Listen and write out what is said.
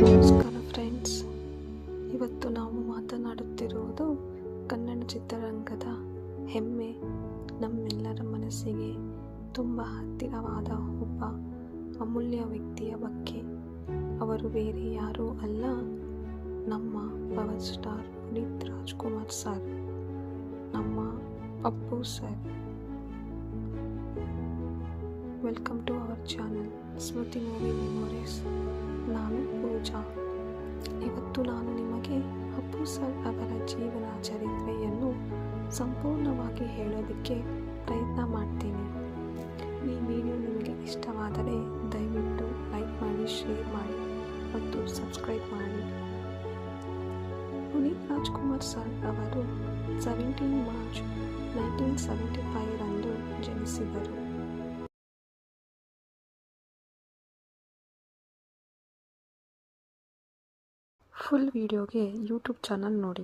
ನಮಸ್ಕಾರ ಫ್ರೆಂಡ್ಸ್, ಇವತ್ತು ನಾವು ಮಾತನಾಡುತ್ತಿರುವುದು ಕನ್ನಡ ಚಿತ್ರರಂಗದ ಹೆಮ್ಮೆ, ನಮ್ಮೆಲ್ಲರ ಮನಸ್ಸಿಗೆ ತುಂಬ ಹತ್ತಿರವಾದ ಒಬ್ಬ ಅಮೂಲ್ಯ ವ್ಯಕ್ತಿಯ ಬಗ್ಗೆ. ಅವರು ಬೇರೆ ಯಾರೂ ಅಲ್ಲ, ನಮ್ಮ power star Puneeth Rajkumar sir, ನಮ್ಮ Appu sir. Welcome to our channel Smriti movie memories. ನಾನು ಪೂಜಾ. ಇವತ್ತು ನಾನು ನಿಮಗೆ ಅಪ್ಪು ಸರ್ ಅವರ ಜೀವನ ಚರಿತ್ರೆಯನ್ನು ಸಂಪೂರ್ಣವಾಗಿ ಹೇಳೋದಕ್ಕೆ ಪ್ರಯತ್ನ ಮಾಡ್ತೀನಿ. ಈ ವಿಡಿಯೋ ನಿಮಗೆ ಇಷ್ಟವಾದರೆ ದಯವಿಟ್ಟು ಲೈಕ್ ಮಾಡಿ, ಶೇರ್ ಮಾಡಿ ಮತ್ತು ಸಬ್ಸ್ಕ್ರೈಬ್ ಮಾಡಿ. ಪುನೀತ್ ರಾಜ್ಕುಮಾರ್ ಸರ್ ಅವರು 17 ಮಾರ್ಚ್ 1975 ರಂದು ಜನಿಸಿದರು. ಫುಲ್ ವಿಡಿಯೋಗೆ ಯೂಟ್ಯೂಬ್ ಚಾನಲ್ ನೋಡಿ.